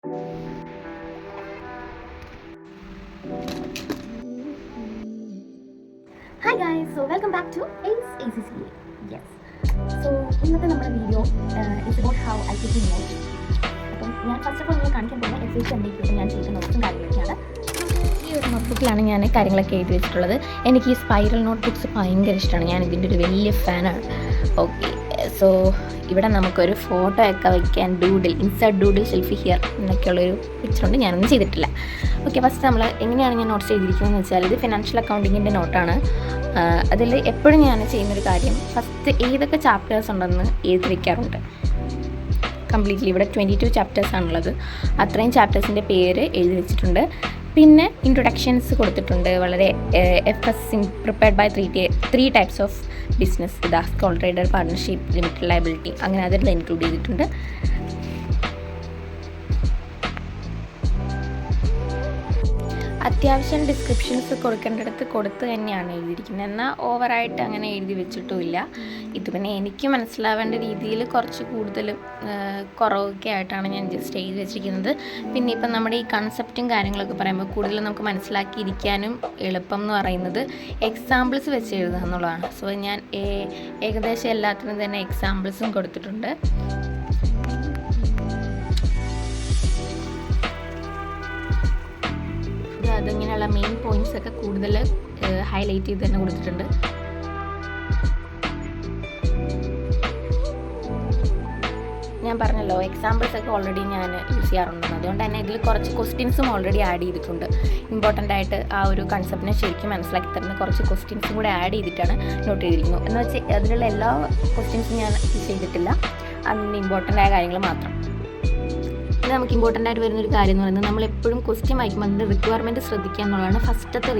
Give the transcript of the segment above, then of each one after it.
Hi guys, so welcome back to Ace ACCA. Yes. So ഇന്നത്തെ നമ്മുടെ video is about how I take notes. അപ്പം ഞാൻ first of all നിങ്ങൾ കാണിക്കാൻ പോകുന്ന എസ് എൻ്റെയൊക്കെ ഞാൻ ചെയ്ത നോട്ട്സും കാര്യങ്ങളൊക്കെയാണ്. ഈ ഒരു നോട്ട്ബുക്കിലാണ് ഞാൻ കാര്യങ്ങളൊക്കെ എഴുതി വെച്ചിട്ടുള്ളത്. എനിക്ക് ഈ സ്പൈറൽ നോട്ട് ബുക്സ് ഭയങ്കര ഇഷ്ടമാണ്. ഞാൻ ഇതിൻ്റെ ഒരു വലിയ ഫാനാണ്. ഓക്കെ, സോ ഇവിടെ നമുക്കൊരു ഫോട്ടോ ഒക്കെ വയ്ക്കാൻ doodle, insert doodle selfie here എന്നൊക്കെയുള്ളൊരു പിക്ചറുണ്ട്. ഞാനൊന്നും ചെയ്തിട്ടില്ല. ഓക്കെ, ഫസ്റ്റ് നമ്മൾ എങ്ങനെയാണ് ഞാൻ നോട്ട്സ് ചെയ്തിരിക്കുന്നതെന്ന് വെച്ചാൽ ഇത് ഫിനാൻഷ്യൽ അക്കൗണ്ടിങ്ങിൻ്റെ നോട്ടാണ്. അതിൽ എപ്പോഴും ഞാൻ ചെയ്യുന്നൊരു കാര്യം ഫസ്റ്റ് ഏതൊക്കെ ചാപ്റ്റേഴ്സ് ഉണ്ടെന്ന് എഴുതി വയ്ക്കാറുണ്ട്. കംപ്ലീറ്റ്ലി ഇവിടെ 22 ചാപ്റ്റേഴ്സാണുള്ളത്. അത്രയും ചാപ്റ്റേഴ്സിൻ്റെ പേര് എഴുതി വെച്ചിട്ടുണ്ട്. പിന്നെ ഇൻട്രൊഡക്ഷൻസ് കൊടുത്തിട്ടുണ്ട്. വളരെ FS prepared by three types of business. ഇതാ sole trader, partnership, limited liability, അങ്ങനെ അതിൽ ഇൻക്ലൂഡ് ചെയ്തിട്ടുണ്ട്. അത്യാവശ്യം ഡിസ്ക്രിപ്ഷൻസ് കൊടുക്കേണ്ടടുത്ത് കൊടുത്ത് തന്നെയാണ് എഴുതിയിരിക്കുന്നത്. എന്നാൽ ഓവറായിട്ട് അങ്ങനെ എഴുതി വെച്ചിട്ടുമില്ല. ഇത് പിന്നെ എനിക്ക് മനസ്സിലാവേണ്ട രീതിയിൽ കുറച്ച് കൂടുതലും കുറവൊക്കെ ആയിട്ടാണ് ഞാൻ ജസ്റ്റ് എഴുതി വെച്ചിരിക്കുന്നത്. പിന്നെ ഇപ്പം നമ്മുടെ ഈ കൺസെപ്റ്റും കാര്യങ്ങളൊക്കെ പറയുമ്പോൾ കൂടുതലും നമുക്ക് മനസ്സിലാക്കിയിരിക്കാനും എളുപ്പം എന്ന് പറയുന്നത് എക്സാമ്പിൾസ് വെച്ച് എഴുതുക എന്നുള്ളതാണ്. സോ ഞാൻ ഏകദേശം എല്ലാത്തിനും തന്നെ എക്സാമ്പിൾസും കൊടുത്തിട്ടുണ്ട്. അതിങ്ങനെയുള്ള മെയിൻ പോയിന്റ്സ് ഒക്കെ കൂടുതൽ ഹൈലൈറ്റ് ചെയ്ത് തന്നെ കൊടുത്തിട്ടുണ്ട്. ഞാൻ പറഞ്ഞല്ലോ എക്സാമ്പിൾസ് ഒക്കെ ഓൾറെഡി ഞാൻ യൂസ് ചെയ്യാറുണ്ടെന്ന്. അതുകൊണ്ട് തന്നെ ഇതിൽ കുറച്ച് ക്വസ്റ്റ്യൻസും ഓൾറെഡി ആഡ് ചെയ്തിട്ടുണ്ട്. ഇമ്പോർട്ടൻ്റ് ആയിട്ട് ആ ഒരു കൺസെപ്റ്റിനെ ശരിക്കും മനസ്സിലാക്കി തരുന്ന കുറച്ച് ക്വസ്റ്റ്യൻസും കൂടെ ആഡ് ചെയ്തിട്ടാണ് നോട്ട് ചെയ്തിരിക്കുന്നത്. എന്ന് വെച്ചാൽ അതിലുള്ള എല്ലാ ക്വസ്റ്റ്യൻസും ഞാൻ ചെയ്തിട്ടില്ല. അതിന് ഇമ്പോർട്ടൻ്റ് ആയ കാര്യങ്ങൾ മാത്രം. നമുക്ക് ഇമ്പോർട്ടൻ്റ് ആയിട്ട് വരുന്നൊരു കാര്യം എന്ന് പറയുന്നത് നമ്മളെപ്പോഴും ക്വസ്റ്റ്യൻ വായിക്കുമ്പോൾ അതിൻ്റെ റിക്വയർമെൻറ്റ് ശ്രദ്ധിക്കുക എന്നുള്ളതാണ് ഫസ്റ്റത്തെ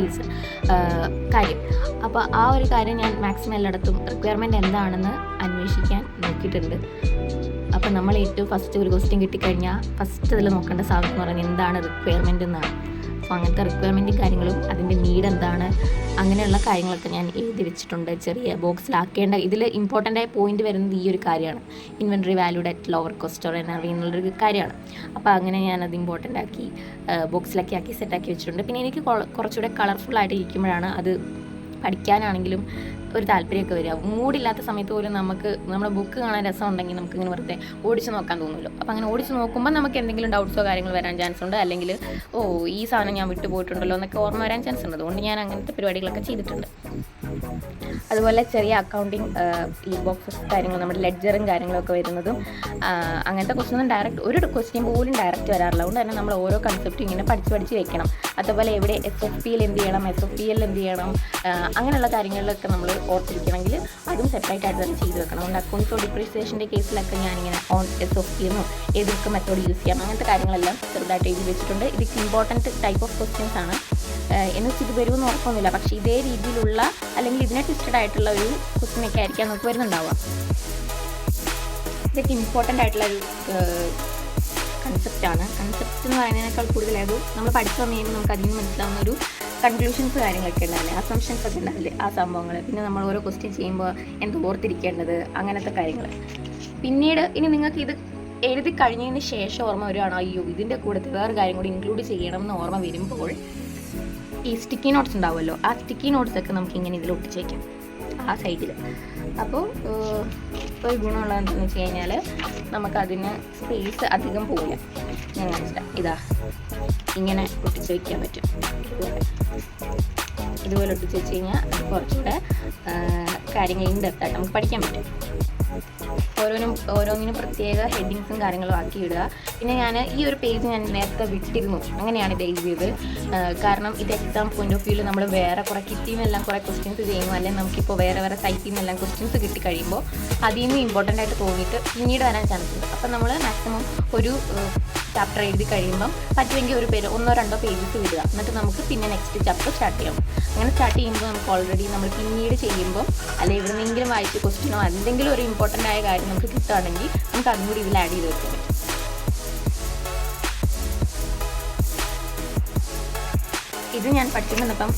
കാര്യം. അപ്പോൾ ആ ഒരു കാര്യം ഞാൻ മാക്സിമം എല്ലായിടത്തും റിക്വയർമെൻറ്റ് എന്താണെന്ന് അന്വേഷിക്കാൻ നോക്കിയിട്ടുണ്ട്. അപ്പോൾ നമ്മൾ ഏറ്റവും ഫസ്റ്റ് ഒരു ക്വസ്റ്റ്യൻ കിട്ടിക്കഴിഞ്ഞാൽ ഫസ്റ്റ് അതിൽ നോക്കേണ്ട സാധനം എന്ന് പറയുന്നത് എന്താണ് റിക്വയർമെൻറ്റ് എന്നാണ്. അപ്പോൾ അങ്ങനത്തെ റിക്വയർമെൻറ്റും കാര്യങ്ങളും അതിൻ്റെ നീഡ് എന്താണ് അങ്ങനെയുള്ള കാര്യങ്ങളൊക്കെ ഞാൻ എഴുതി വെച്ചിട്ടുണ്ട്. ചെറിയ ബോക്സിലാക്കേണ്ട ഇതിൽ ഇമ്പോർട്ടൻ്റ് ആയ പോയിന്റ് വരുന്നത് ഈ ഒരു കാര്യമാണ്. Inventory valued at lower cost or NRV എന്നുള്ളൊരു കാര്യമാണ്. അപ്പോൾ അങ്ങനെ ഞാനത് ഇമ്പോർട്ടൻ്റ് ആക്കി ബോക്സിലൊക്കെ ആക്കി സെറ്റാക്കി വെച്ചിട്ടുണ്ട്. പിന്നെ എനിക്ക് കുറച്ചുകൂടെ കളർഫുള്ളായിട്ട് ഇരിക്കുമ്പോഴാണ് അത് പഠിക്കാനാണെങ്കിലും ഒരു താല്പര്യമൊക്കെ വരിക. മൂടില്ലാത്ത സമയത്ത് പോലും നമുക്ക് നമ്മുടെ ബുക്ക് കാണാൻ രസമുണ്ടെങ്കിൽ നമുക്ക് ഇങ്ങനെ വെറുതെ ഓടിച്ച് നോക്കാൻ തോന്നുമല്ലോ. അപ്പോൾ അങ്ങനെ ഓടിച്ച് നോക്കുമ്പോൾ നമുക്ക് എന്തെങ്കിലും ഡൗട്ട്സോ കാര്യങ്ങൾ വരാൻ ചാൻസ് ഉണ്ട്. അല്ലെങ്കിൽ ഈ സാധനം ഞാൻ വിട്ടു പോയിട്ടുണ്ടല്ലോ എന്നൊക്കെ ഓർമ്മ വരാൻ ചാൻസ് ഉണ്ട്. അതുകൊണ്ട് ഞാൻ അങ്ങനത്തെ പരിപാടികളൊക്കെ ചെയ്തിട്ടുണ്ട്. അതുപോലെ ചെറിയ അക്കൗണ്ടിങ് ഈ ബോക്സസ് കാര്യങ്ങൾ നമ്മുടെ ലെഡ്ജറും കാര്യങ്ങളൊക്കെ വരുന്നതും അങ്ങനത്തെ ക്വസ്റ്റ്യൻ ഡയറക്റ്റ് ഒരു ക്വസ്റ്റ്യൻ പോലും ഡയറക്റ്റ് വരാറില്ല. അതുകൊണ്ട് തന്നെ നമ്മൾ ഓരോ കൺസെപ്റ്റും ഇങ്ങനെ പഠിച്ച് വെക്കണം. അതുപോലെ എവിടെ SFPL എന്ത് ചെയ്യണം, SFPL എന്ത് ചെയ്യണം, അങ്ങനെയുള്ള കാര്യങ്ങളിലൊക്കെ നമ്മൾ ഓർത്തിരിക്കണമെങ്കിൽ അതും സെപ്പറേറ്റായിട്ട് തന്നെ ചെയ്ത് വെക്കണം. അതുകൊണ്ട് അക്കൗണ്ട്സ് ഓഫ് ഡിപ്രീസിയേഷൻ്റെ കേസിലൊക്കെ ഞാനിങ്ങനെ ഓൺ SFP എന്നോ ഏതൊക്കെ മെത്തേഡ് യൂസ് ചെയ്യണം അങ്ങനത്തെ കാര്യങ്ങളെല്ലാം ചെറുതായിട്ട് എഴുതി വെച്ചിട്ടുണ്ട്. ഇത് ഇമ്പോർട്ടൻറ്റ് ടൈപ്പ് ഓഫ് ക്വസ്റ്റ്യൻസ് ആണ്. എന്ന് വെച്ചാൽ ഇത് വരുമെന്ന് ഉറപ്പൊന്നുമില്ല. പക്ഷേ ഇതേ രീതിയിലുള്ള അല്ലെങ്കിൽ ഇതിനെ ട്വിസ്റ്റഡ് ആയിട്ടുള്ള ഒരു ക്വസ്റ്റ്യനൊക്കെ ആയിരിക്കാം നമുക്ക് വരുന്നുണ്ടാവുക. ഇതൊക്കെ ഇമ്പോർട്ടൻ്റ് ആയിട്ടുള്ള ഒരു കൺസെപ്റ്റാണ്. കൺസെപ്റ്റ് എന്ന് പറയുന്നതിനേക്കാൾ കൂടുതലായത് നമ്മൾ പഠിച്ചു വന്നു കഴിയുമ്പോൾ നമുക്ക് അതിൽ നിന്ന് മനസ്സിലാവുന്ന ഒരു കൺക്ലൂഷൻസ് കാര്യങ്ങളൊക്കെ ഉണ്ടാവില്ലേ, അസംഷൻസ് ഒക്കെ ഉണ്ടാവില്ലേ, ആ സംഭവങ്ങൾ. പിന്നെ നമ്മൾ ഓരോ ക്വസ്റ്റ്യൻ ചെയ്യുമ്പോൾ എന്ത് ഓർത്തിരിക്കേണ്ടത് അങ്ങനത്തെ കാര്യങ്ങൾ. പിന്നീട് ഇനി നിങ്ങൾക്ക് ഇത് എഴുതി കഴിഞ്ഞതിന് ശേഷം ഓർമ്മ വരുവാണോ അയ്യോ ഇതിൻ്റെ കൂടെ വേറെ കാര്യം കൂടി ഇൻക്ലൂഡ് ചെയ്യണം എന്ന് ഓർമ്മ വരുമ്പോൾ ഈ സ്റ്റിക്കി നോട്ട്സ് ഉണ്ടാവുമല്ലോ, ആ സ്റ്റിക്കി നോട്ട്സൊക്കെ നമുക്കിങ്ങനെ ഇതിൽ ഒട്ടിച്ച് വയ്ക്കാം ആ സൈഡിൽ. അപ്പോൾ ഒരു ഗുണമുള്ളതെന്ന് വെച്ച് കഴിഞ്ഞാൽ നമുക്കതിന് സ്പേസ് അധികം പോവില്ല. ഞാൻ മനസ്സിലായി ഇതാ ഇങ്ങനെ ഒട്ടിച്ച് വയ്ക്കാൻ പറ്റും. ഇതുപോലെ ഒട്ടിച്ച് വെച്ച് കഴിഞ്ഞാൽ കുറച്ചുകൂടെ കാര്യങ്ങൾ ഇൻഡെപ്തായിട്ട് നമുക്ക് പഠിക്കാൻ പറ്റും. ഓരോന്നിനും പ്രത്യേക ഹെഡിങ്സും കാര്യങ്ങളും ആക്കി ഇടുക. പിന്നെ ഞാൻ ഈ ഒരു പേജ് ഞാൻ നേരത്തെ വിട്ടിരുന്നു, അങ്ങനെയാണ് ഇത് എഴുതിയത്. കാരണം ഇത് എക്സാം പോയിന്റ് ഓഫ് വ്യൂവിൽ നമ്മൾ വേറെ കുറേ കിറ്റിയിൽ നിന്നെല്ലാം കുറേ ക്വസ്റ്റ്യൻസ് ചെയ്യുന്നു, അല്ലെങ്കിൽ നമുക്കിപ്പോൾ വേറെ സൈറ്റിൽ നിന്നെല്ലാം ക്വസ്റ്റ്യൻസ് കിട്ടിക്കഴിയുമ്പോൾ അതിൽ നിന്ന് ഇമ്പോർട്ടൻ്റ് ആയിട്ട് തോന്നിയിട്ട് പിന്നീട് വരാൻ ചാൻസ് ഉണ്ട്. അപ്പം നമ്മൾ മാക്സിമം ഒരു ചാപ്റ്റർ എഴുതി കഴിയുമ്പം പറ്റുമെങ്കിൽ ഒരു ഒന്നോ രണ്ടോ പേജസ് വിടുക. എന്നിട്ട് നമുക്ക് പിന്നെ നെക്സ്റ്റ് ചാപ്റ്റർ സ്റ്റാർട്ട് ചെയ്യണം. അങ്ങനെ സ്റ്റാർട്ട് ചെയ്യുമ്പോൾ നമുക്ക് ഓൾറെഡി നമ്മൾ പിന്നീട് ചെയ്യുമ്പോൾ അല്ലെങ്കിൽ എവിടെന്നെങ്കിലും വായിച്ച ക്വസ്റ്റ്യനോ എന്തെങ്കിലും ഒരു ഇമ്പോർട്ടൻ്റ് ആയ കാര്യം നമുക്ക് കിട്ടുകയാണെങ്കിൽ നമുക്ക് അതും കൂടി ഇതിൽ ആഡ് ചെയ്ത് വെക്കാൻ പറ്റും. ഇത് ഞാൻ പഠിച്ചുകൊണ്ടിരുന്നപ്പം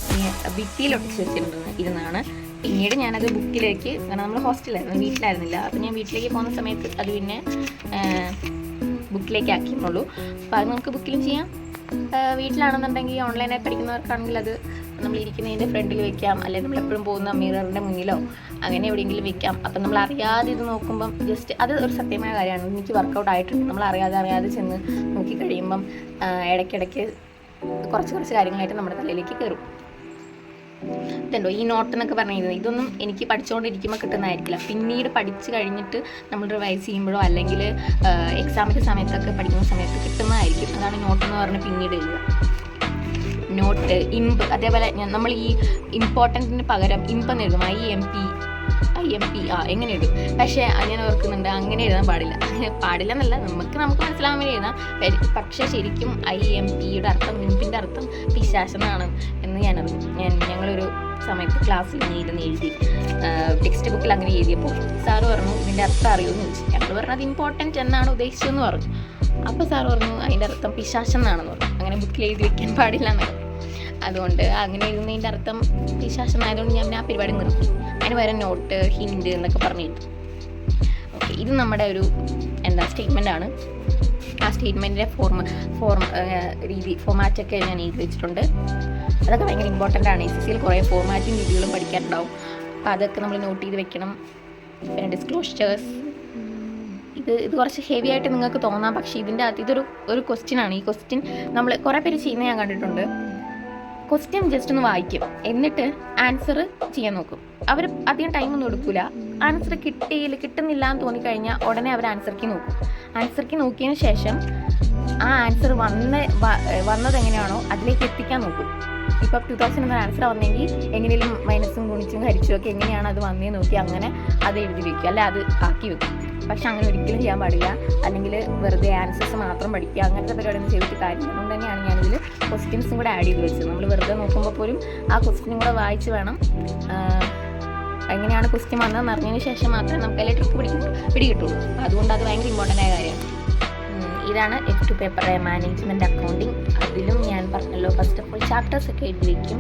ഭിത്തിയിൽ ഒട്ടിച്ച് വെച്ചിരുന്നതാണ്. പിന്നീട് ഞാനത് ബുക്കിലേക്ക്, കാരണം നമ്മൾ ഹോസ്റ്റലായിരുന്നു, വീട്ടിലായിരുന്നില്ല. അപ്പം ഞാൻ വീട്ടിലേക്ക് പോകുന്ന സമയത്ത് അത് പിന്നെ ജസ്റ്റ് ബുക്കിലേക്ക് ആക്കിയെന്നുള്ളൂ. അപ്പോൾ അത് നമുക്ക് ബുക്കിലും ചെയ്യാം. വീട്ടിലാണെന്നുണ്ടെങ്കിൽ ഓൺലൈനായി പഠിക്കുന്നവർക്കാണെങ്കിൽ അത് നമ്മൾ ഇരിക്കുന്നതിൻ്റെ ഫ്രണ്ടിൽ വെക്കാം, അല്ലെങ്കിൽ നമ്മളെപ്പോഴും പോകുന്ന മിററിൻ്റെ മുന്നിലോ അങ്ങനെ എവിടെയെങ്കിലും വെക്കാം. അപ്പം നമ്മൾ അറിയാതെ ഇത് നോക്കുമ്പം ജസ്റ്റ് അത് ഒരു സത്യമായ കാര്യമാണ്. എനിക്ക് വർക്കൗട്ട് ആയിട്ടുണ്ട്. നമ്മൾ അറിയാതെ ചെന്ന് നോക്കി കഴിയുമ്പം ഇടയ്ക്കിടയ്ക്ക് കുറച്ച് കാര്യങ്ങളായിട്ട് നമ്മുടെ തലയിലേക്ക് കയറും. ഇതുണ്ടോ ഈ നോട്ട് എന്നൊക്കെ പറഞ്ഞിരുന്നത്, ഇതൊന്നും എനിക്ക് പഠിച്ചുകൊണ്ടിരിക്കുമ്പോൾ കിട്ടുന്നതായിരിക്കില്ല. പിന്നീട് പഠിച്ച് കഴിഞ്ഞിട്ട് നമ്മൾ റിവൈസ് ചെയ്യുമ്പോഴോ അല്ലെങ്കിൽ എക്സാമിൻ്റെ സമയത്തൊക്കെ പഠിക്കുന്ന സമയത്ത് കിട്ടുന്നതായിരിക്കും. അതാണ് നോട്ട് എന്ന് പറഞ്ഞ് പിന്നീട് എഴുതുക. നോട്ട് ഇമ്പ്, അതേപോലെ നമ്മൾ ഈ ഇമ്പോർട്ടൻറ്റിന് പകരം ഇമ്പെന്ന് എഴുതും. IMP എങ്ങനെ എഴുതും. പക്ഷേ ഞാൻ ഓർക്കുന്നുണ്ട്, അങ്ങനെ എഴുതാൻ പാടില്ല എന്നല്ല, നമുക്ക് മനസ്സിലാവാൻ വേണ്ടി എഴുതാം. പക്ഷേ ശരിക്കും IMPയുടെ അർത്ഥം, ഇമ്പിൻ്റെ അർത്ഥം പിശാചെന്നാണ് എന്ന് ഞങ്ങളൊരു സമയത്ത് ക്ലാസ്സിൽ ഇരുന്ന് എഴുതി. ടെക്സ്റ്റ് ബുക്കിൽ അങ്ങനെ എഴുതിയപ്പോൾ സാറ് പറഞ്ഞു ഇതിൻ്റെ അർത്ഥം അറിയുമെന്ന് ചോദിച്ചു. ഞങ്ങൾ പറഞ്ഞത് ഇമ്പോർട്ടൻറ്റ് എന്നാണ് ഉദ്ദേശിച്ചതെന്ന് പറഞ്ഞു. അപ്പോൾ സാറ് പറഞ്ഞു അതിൻ്റെ അർത്ഥം പിശാചെന്നാണെന്ന് പറഞ്ഞു. അങ്ങനെ ബുക്കിൽ എഴുതി വെക്കാൻ പാടില്ല എന്നൊക്കെ. അതുകൊണ്ട് അങ്ങനെ എഴുതുന്നതിൻ്റെ അർത്ഥം പിശാചെന്നായതുകൊണ്ട് ഞാൻ ആ പരിപാടി നിർത്തി. അതിന് പകരം നോട്ട്, ഹിൻഡ് എന്നൊക്കെ പറഞ്ഞിട്ട്. ഓക്കെ, ഇത് നമ്മുടെ ഒരു സ്റ്റേറ്റ്മെൻറ്റാണ്. ആ സ്റ്റേറ്റ്മെൻറ്റിൻ്റെ ഫോമാറ്റൊക്കെ ഞാൻ എഴുതി വെച്ചിട്ടുണ്ട്. അതൊക്കെ ഭയങ്കര ഇമ്പോർട്ടൻ്റ് ആണ്. SSCയിൽ കുറേ ഫോമാറ്റും രീതികളും പഠിക്കാനുണ്ടാവും. അപ്പോൾ അതൊക്കെ നമ്മൾ നോട്ട് ചെയ്ത് വെക്കണം. പിന്നെ ഡിസ്ക്ലോഷേഴ്സ്, ഇത് കുറച്ച് ഹെവി ആയിട്ട് നിങ്ങൾക്ക് തോന്നാം, പക്ഷേ ഇതിൻ്റെ അകത്ത് ഇതൊരു ക്വസ്റ്റ്യനാണ്. ഈ ക്വസ്റ്റ്യൻ നമ്മൾ കുറേ പേര് ചെയ്യുന്നത് ഞാൻ കണ്ടിട്ടുണ്ട്. ക്വസ്റ്റ്യൻ ജസ്റ്റ് ഒന്ന് വായിക്കും, എന്നിട്ട് ആൻസർ ചെയ്യാൻ നോക്കും. അവർ അധികം ടൈമൊന്നും എടുക്കില്ല. ആൻസർ കിട്ടുന്നില്ല എന്ന് തോന്നിക്കഴിഞ്ഞാൽ ഉടനെ അവർ ആൻസർ കീ നോക്കിയതിന് ശേഷം ആ ആൻസർ വന്നത് എങ്ങനെയാണോ അതിലേക്ക് എത്തിക്കാൻ നോക്കും. ഇപ്പോൾ 2000 എന്ന ആൻസർ വന്നെങ്കിൽ എങ്ങനെയും മൈനസും ഗുണിച്ചും ഹരിച്ചും ഒക്കെ എങ്ങനെയാണ് അത് വന്നേ നോക്കി അങ്ങനെ അത് എഴുതി വയ്ക്കുക, അല്ലെ അത് ആക്കി വെക്കും. പക്ഷെ അങ്ങനെ ഒരിക്കലും ചെയ്യാൻ പാടില്ല. അല്ലെങ്കിൽ വെറുതെ ആൻസേഴ്സ് മാത്രം പഠിക്കുക, അങ്ങനത്തെ പരിപാടിയൊന്നും ചെയ്തിട്ട് കാര്യമില്ല. അതുകൊണ്ട് തന്നെയാണ് ഞാനിതിൽ ക്വസ്റ്റ്യൻസും കൂടെ ആഡ് ചെയ്ത് വെച്ചത്. നമ്മൾ വെറുതെ നോക്കുമ്പോൾ പോലും ആ ക്വസ്റ്റ്യനും കൂടെ വായിച്ച് വേണം എങ്ങനെയാണ് ക്വസ്റ്റ്യൻ വന്നതെന്ന് അറിഞ്ഞതിന് ശേഷം മാത്രമേ നമുക്ക് അതിലെ ട്രിക്ക് പിടികിട്ടുള്ളൂ. അതുകൊണ്ട് അത് ഭയങ്കര ഇമ്പോർട്ടൻ്റ് ആയ കാര്യമാണ്. ഇതാണ് F2 പേപ്പർ മാനേജ്മെൻറ്റ് അക്കൗണ്ടിങ്. അതിലും ഞാൻ പറഞ്ഞല്ലോ, ഫസ്റ്റ് ഓഫ് ഓൾ ചാപ്റ്റേഴ്സൊക്കെ എഴുതി വയ്ക്കും.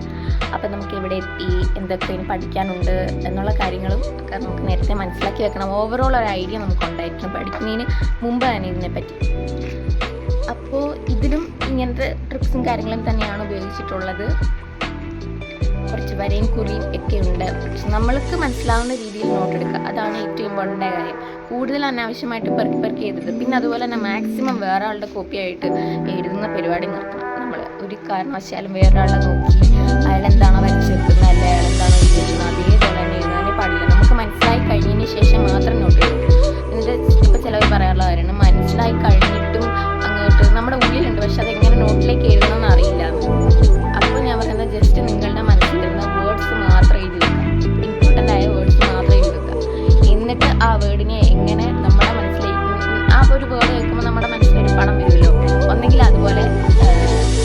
അപ്പം നമുക്ക് എവിടെ എത്തി, എന്തൊക്കെ ഇനി പഠിക്കാനുണ്ട് എന്നുള്ള കാര്യങ്ങളും ഒക്കെ നമുക്ക് നേരത്തെ മനസ്സിലാക്കി വെക്കണം. ഓവറോൾ ഒരു ഐഡിയ നമുക്ക് ഉണ്ടായിരിക്കണം പഠിക്കുന്നതിന് മുമ്പ് തന്നെ ഇതിനെപ്പറ്റി. അപ്പോൾ ഇതിലും ഇങ്ങനത്തെ ട്രിക്സും കാര്യങ്ങളും തന്നെയാണ് ഉപയോഗിച്ചിട്ടുള്ളത്. കുറച്ച് വരയും കുറിയും ഒക്കെ ഉണ്ട്. പക്ഷെ നമ്മൾക്ക് മനസ്സിലാവുന്ന രീതിയിൽ നോട്ട് എടുക്കുക, അതാണ് ഏറ്റവും ഇമ്പോർട്ടൻ്റ് ആയ കാര്യം. കൂടുതൽ അനാവശ്യമായിട്ട് പെറുക്കി എഴുതരുത്. പിന്നെ അതുപോലെ തന്നെ മാക്സിമം വേറെ ആളുടെ കോപ്പിയായിട്ട് എഴുതുന്ന പരിപാടി നിർത്തണം. നമ്മൾ ഒരു കാരണവശാലും വേറെ ആളെ നോക്കി അയാളെന്താണോ വരച്ച് വെക്കുന്നത്, അല്ലെ അയാളെന്താണോ എഴുതുന്നത് അതേപോലെ തന്നെ എഴുതാനേ പാടില്ല. നമുക്ക് മനസ്സിലായി കഴിഞ്ഞതിന് ശേഷം മാത്രം നോട്ട് എഴുതും. എന്നിട്ട് ഇപ്പോൾ ചിലവർ പറയാനുള്ള കാര്യമാണ്, മനസ്സിലായി കഴിഞ്ഞിട്ടും അങ്ങോട്ട് നമ്മുടെ ഉള്ളിലുണ്ട്, പക്ഷെ അതെങ്ങനെ നോട്ടിലേക്ക് എഴുതണമെന്ന് അറിയില്ല. അപ്പോൾ ഞാൻ പറയുന്നത് ജസ്റ്റ് നിങ്ങളുടെ മനസ്സിൽ വരുന്ന വേർഡ്സ് മാത്രം എഴുതി വെക്കുക, ഇമ്പോർട്ടൻ്റ് ആയ വേർഡ്സ് മാത്രം എഴുതി വെക്കുക. എന്നിട്ട് ആ വേർഡിനെ എങ്ങനെ നമ്മുടെ മനസ്സിലേക്ക്, ആ ഒരു വേർഡ് കേൾക്കുമ്പോൾ നമ്മുടെ മനസ്സിലൊരു പടം വരുമല്ലോ, ഒന്നെങ്കിൽ അതുപോലെ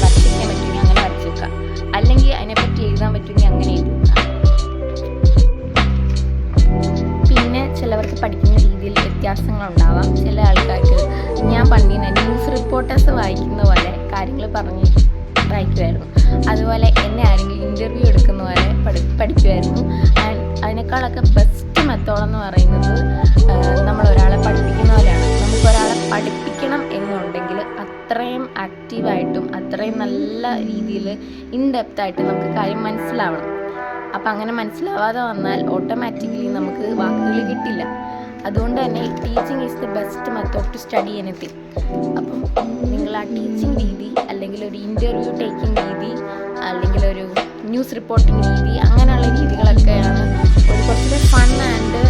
വരച്ചിരിക്കാൻ പറ്റുമെങ്കിൽ അങ്ങനെ വരച്ച് വെക്കുക, അല്ലെങ്കിൽ അതിനെപ്പറ്റി എഴുതാൻ പറ്റുമെങ്കിൽ അങ്ങനെ എഴുതി വെക്കുക. പിന്നെ ചിലവർക്ക് പഠിക്കുന്ന രീതിയിൽ വ്യത്യാസങ്ങളുണ്ടാവാം. ചില ആൾക്കാർക്ക് ഞാൻ പണ്ടിന് ന്യൂസ് റിപ്പോർട്ടേഴ്സ് വായിക്കുന്ന പോലെ കാര്യങ്ങൾ പറഞ്ഞ് വായിക്കുമായിരുന്നു. അതുപോലെ എന്നെ ആരെങ്കിലും ഇൻ്റർവ്യൂ എടുക്കുന്ന പോലെ പഠിക്കുമായിരുന്നു. അതിനേക്കാളൊക്കെ ബെസ്റ്റ് മെത്തേഡെന്ന് പറയുന്നത് നമ്മളൊരാളെ പഠിപ്പിക്കുന്ന പോലെയാണ്. നമുക്കൊരാളെ പഠിപ്പിക്കണം എന്നുണ്ടെങ്കിൽ അത്രയും ആക്റ്റീവായിട്ടും അത്രയും നല്ല രീതിയിൽ ഇൻഡെപ്തായിട്ട് നമുക്ക് കാര്യം മനസ്സിലാവണം. അപ്പം അങ്ങനെ മനസ്സിലാവാതെ വന്നാൽ ഓട്ടോമാറ്റിക്കലി നമുക്ക് വാക്കുകൾ കിട്ടില്ല. അതുകൊണ്ട് തന്നെ teaching is the best method to study anything. അപ്പം നിങ്ങൾ ആ ടീച്ചിങ് രീതി, അല്ലെങ്കിൽ ഒരു ഇൻ്റർവ്യൂ ടേക്കിംഗ് രീതി, അല്ലെങ്കിൽ ഒരു ന്യൂസ് റിപ്പോർട്ടിംഗ് രീതി, അങ്ങനെയുള്ള രീതികളൊക്കെയാണ് ഒരു കുറച്ചുകൂടെ ഫൺ ആൻഡ്